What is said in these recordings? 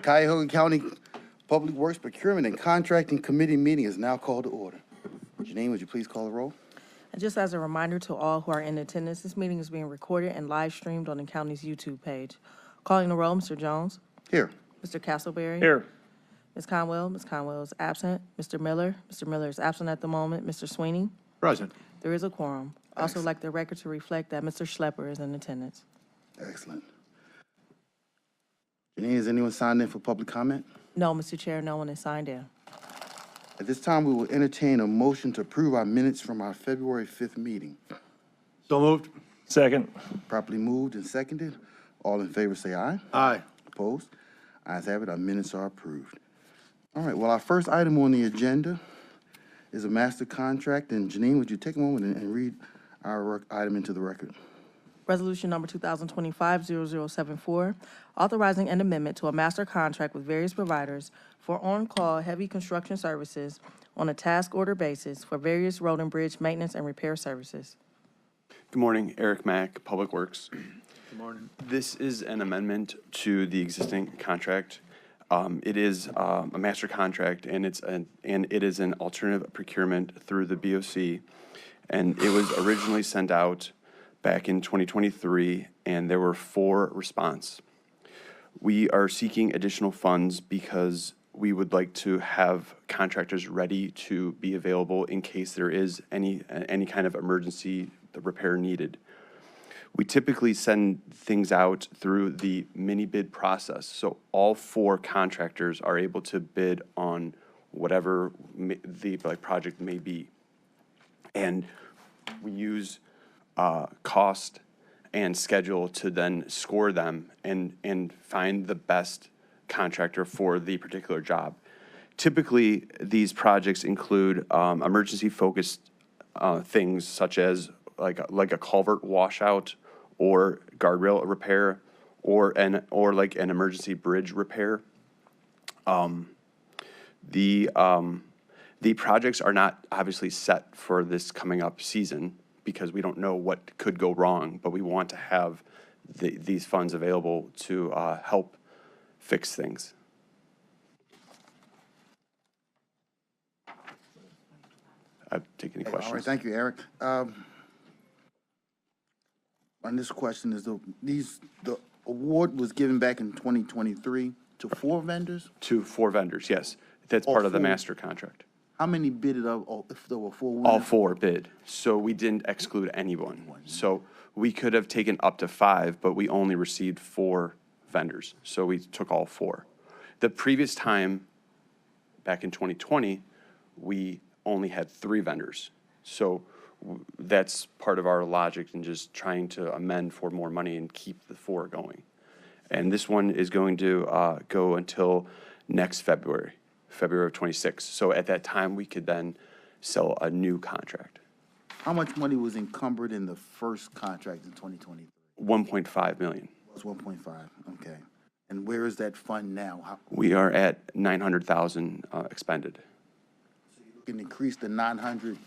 Cuyahoga County Public Works Procurement and Contracting Committee meeting is now called to order. Janine, would you please call the roll? And just as a reminder to all who are in attendance, this meeting is being recorded and live streamed on the county's YouTube page. Calling the roll, Mr. Jones. Here. Mr. Castleberry. Here. Ms. Conwell. Ms. Conwell is absent. Mr. Miller. Mr. Miller is absent at the moment. Mr. Sweeney. Present. There is a quorum. Also like the record to reflect that Mr. Schlepper is in attendance. Excellent. Janine, is anyone signed in for public comment? No, Mr. Chair, no one is signed in. At this time, we will entertain a motion to approve our minutes from our February 5th meeting. So moved. Second. Properly moved and seconded. All in favor say aye. Aye. Opposed? Ayes have it. Our minutes are approved. All right, well, our first item on the agenda is a master contract. And Janine, would you take a moment and read our item into the record? Resolution number 2025-0074, authorizing an amendment to a master contract with various providers for on-call heavy construction services on a task order basis for various road and bridge maintenance and repair services. Good morning, Eric Mack, Public Works. Good morning. This is an amendment to the existing contract. It is a master contract, and it is an alternative procurement through the BOC. And it was originally sent out back in 2023, and there were 4 responses. We are seeking additional funds because we would like to have contractors ready to be available in case there is any kind of emergency repair needed. We typically send things out through the mini bid process, so all 4 contractors are able to bid on whatever the project may be. And we use cost and schedule to then score them and find the best contractor for the particular job. Typically, these projects include emergency-focused things such as like a culvert washout or guardrail repair or like an emergency bridge repair. The projects are not obviously set for this coming up season, because we don't know what could go wrong, but we want to have these funds available to help fix things. I'll take any questions. All right, thank you, Eric. On this question, the award was given back in 2023 to 4 vendors? To 4 vendors, yes. That's part of the master contract. How many bidded up, if there were 4 winners? All 4 bid, so we didn't exclude anyone. So we could have taken up to 5, but we only received 4 vendors, so we took all 4. The previous time, back in 2020, we only had 3 vendors. So that's part of our logic in just trying to amend for more money and keep the 4 going. And this one is going to go until next February. February of '26. So at that time, we could then sell a new contract. How much money was encumbered in the first contract in 2023? 1.5 million. It was 1.5, okay. And where is that fund now? How We are at 900,000 expended. can increase the 900?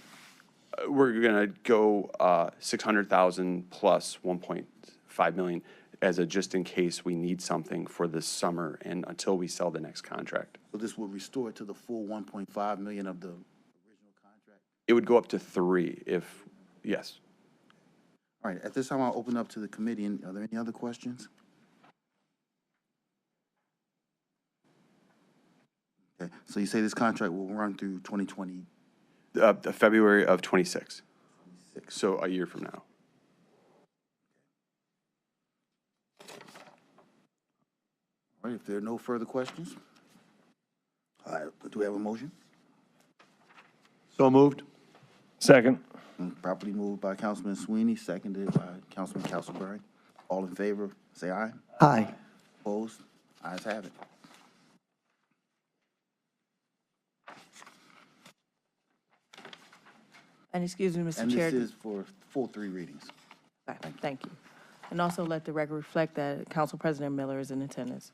We're gonna go 600,000 plus 1.5 million as a just in case we need something for this summer and until we sell the next contract. So this will restore it to the full 1.5 million of the original contract? It would go up to 3 if, yes. All right, at this time, I'll open up to the committee. And are there any other questions? Okay, so you say this contract will run through 2026? The February of '26, so a year from now. All right, if there are no further questions, do we have a motion? So moved. Second. Properly moved by Councilman Sweeney, seconded by Councilman Castleberry. All in favor, say aye. Aye. Opposed? Ayes have it. And excuse me, Mr. And Chair. this is for full 3 readings. Okay, thank you. And also let the record reflect that Council President Miller is in attendance.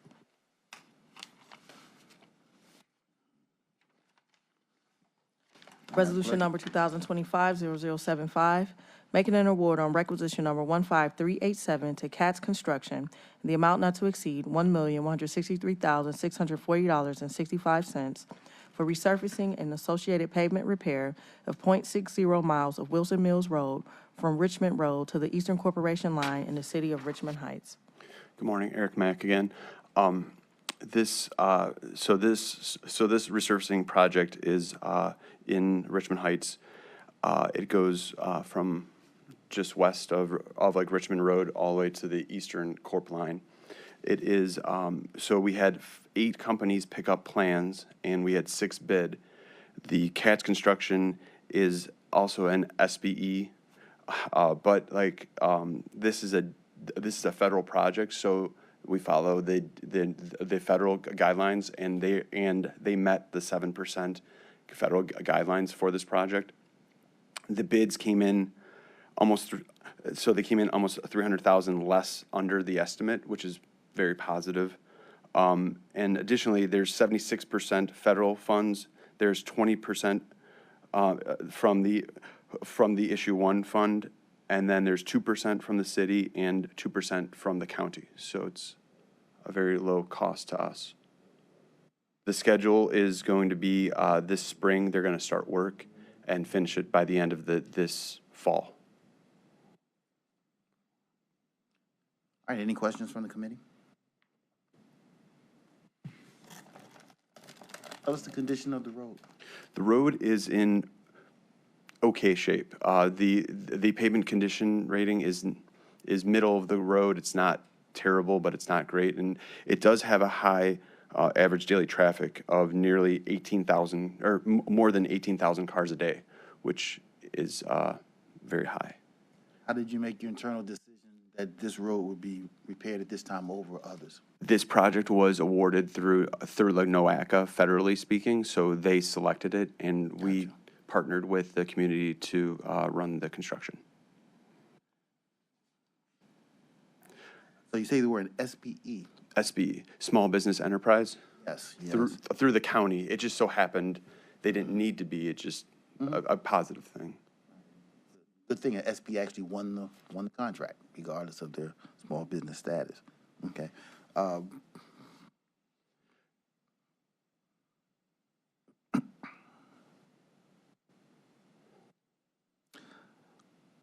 Resolution number 2025-0075, making an award on requisition number 15387 to Katz Construction in the amount not to exceed $1,163,640.65 for resurfacing and associated pavement repair of .60 miles of Wilson Mills Road from Richmond Road to the Eastern Corporation line in the city of Richmond Heights. Good morning, Eric Mack again. This resurfacing project is in Richmond Heights. It goes from just west of like Richmond Road all the way to the Eastern Corp line. It is, so we had 8 companies pick up plans and we had 6 bid. The Katz Construction is also an SBE, but like, this is a federal project, so we follow the federal guidelines, and they met the 7% federal guidelines for this project. The bids came in almost 300,000 less under the estimate, which is very positive. And additionally, there's 76% federal funds. There's 20% from the Issue 1 fund, and then there's 2% from the city and 2% from the county. So it's a very low cost to us. The schedule is going to be this spring. They're going to start work and finish it by the end of this fall. All right, any questions from the committee? Tell us the condition of the road. The road is in okay shape. The pavement condition rating is middle of the road. It's not terrible, but it's not great. And it does have a high average daily traffic of nearly 18,000 or more than 18,000 cars a day, which is very high. How did you make your internal decision that this road would be repaired at this time over others? This project was awarded through the NOACA, federally speaking, so they selected it, and we partnered with the community to run the construction. So you say they were an SBE? SBE, Small Business Enterprise. Yes, yes. Through the county. It just so happened they didn't need to be. It's just a positive thing. Good thing that SB actually won the contract, regardless of their small business status. Okay.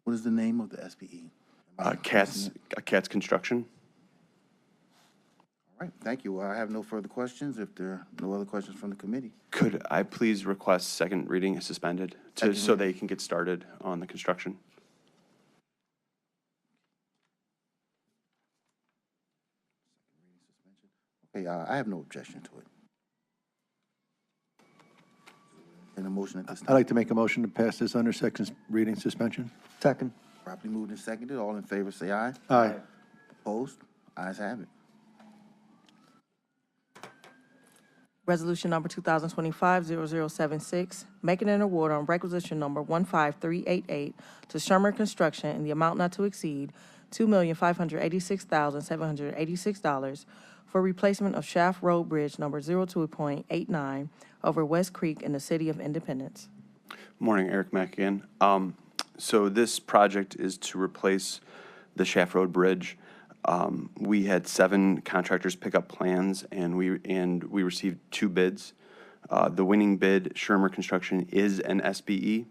What is the name of the SBE? Katz Construction. All right, thank you. Well, I have no further questions. If there are no other questions from the committee. Could I please request second reading suspended so they can get started on the construction? Okay, I have no objection to it. And a motion at this I'd time. like to make a motion to pass this under second reading suspension. Second. Properly moved and seconded. All in favor, say aye. Aye. Opposed? Ayes have it. Resolution number 2025-0076, making an award on requisition number 15388 to Shermer Construction in the amount not to exceed $2,586,786 for replacement of Shaft Road Bridge number 02.89 over West Creek in the city of Independence. Morning, Eric Mack again. So this project is to replace the Shaft Road Bridge. We had 7 contractors pick up plans, and we received 2 bids. The winning bid, Shermer Construction, is an SBE,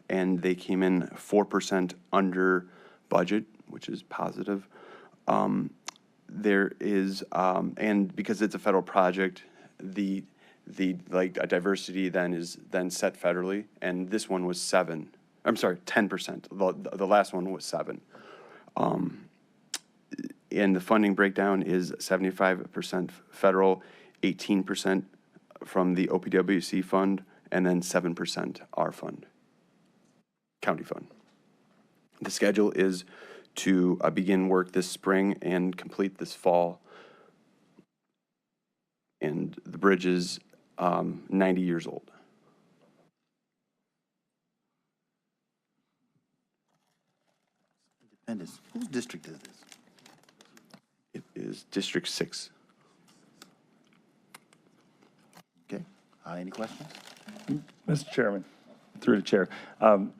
and they came in 4% under budget, which is positive. There is, and because it's a federal project, the diversity then is then set federally, and this one was 10%. The last one was 7. And the funding breakdown is 75% federal, 18% from the OPWC fund, and then 7% our fund, county fund. The schedule is to begin work this spring and complete this fall. And the bridge is 90 years old. Independence. Whose district is this? It is District 6. Okay. Any questions? Mr. Chairman, through the chair.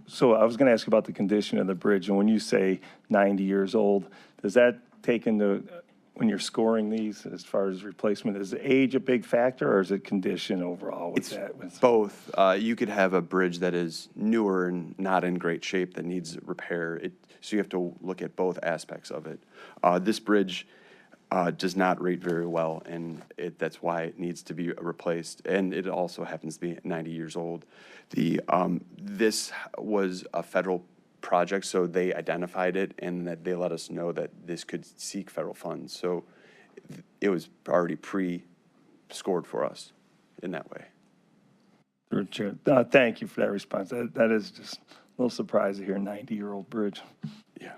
So I was going to ask about the condition of the bridge, and when you say 90 years old, does that take into, when you're scoring these as far as replacement, is age a big factor, or is it condition overall with that? Both. You could have a bridge that is newer and not in great shape that needs repair. So you have to look at both aspects of it. This bridge does not rate very well, and that's why it needs to be replaced. And it also happens to be 90 years old. This was a federal project, so they identified it, and that they let us know that this could seek federal funds. So it was already pre-scored for us in that way. Through the chair. Thank you for that response. That is just a little surprised to hear a 90-year-old bridge. Yeah.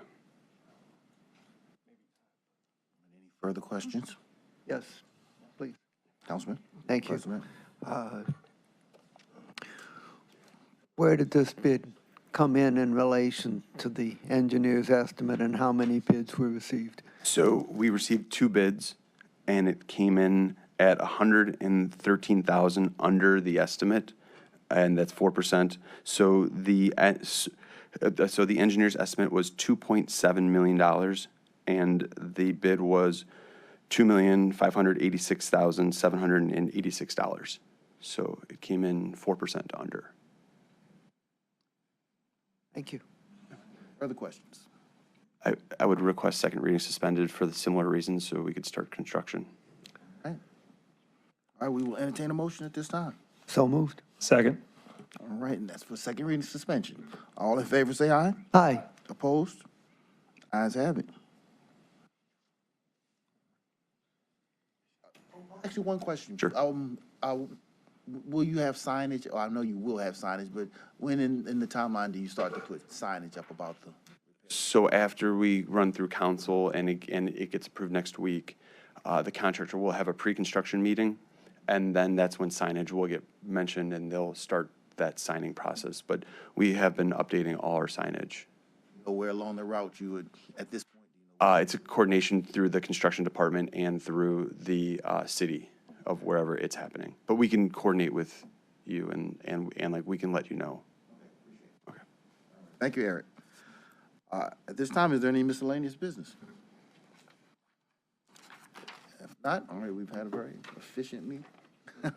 Further questions? Yes, please. Councilman? Thank you. President? Where did this bid come in relation to the engineer's estimate, and how many bids were received? So we received 2 bids, and it came in at 113,000 under the estimate, and that's 4%. So the engineer's estimate was $2.7 million, and the bid was $2,586,786. So it came in 4% under. Thank you. Further questions? I would request second reading suspended for the similar reasons so we could start construction. All right, we will entertain a motion at this time. So moved. Second. All right, and that's for second reading suspension. All in favor, say aye. Aye. Opposed? Ayes have it. Actually, one question. Sure. Will you have signage? Or I know you will have signage, but when in the timeline do you start to put signage up about the? So after we run through council and it gets approved next week, the contractor will have a pre-construction meeting, and then that's when signage will get mentioned, and they'll start that signing process. But we have been updating all our signage. Or where along the route you would, at this point? It's a coordination through the construction department and through the city of wherever it's happening. But we can coordinate with you and like we can let you know. Okay. Thank you, Eric. At this time, is there any miscellaneous business? If not, all right, we've had a very efficient meeting. And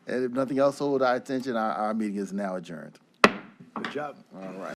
if nothing else hold our attention, our meeting is now adjourned. Good job. All right.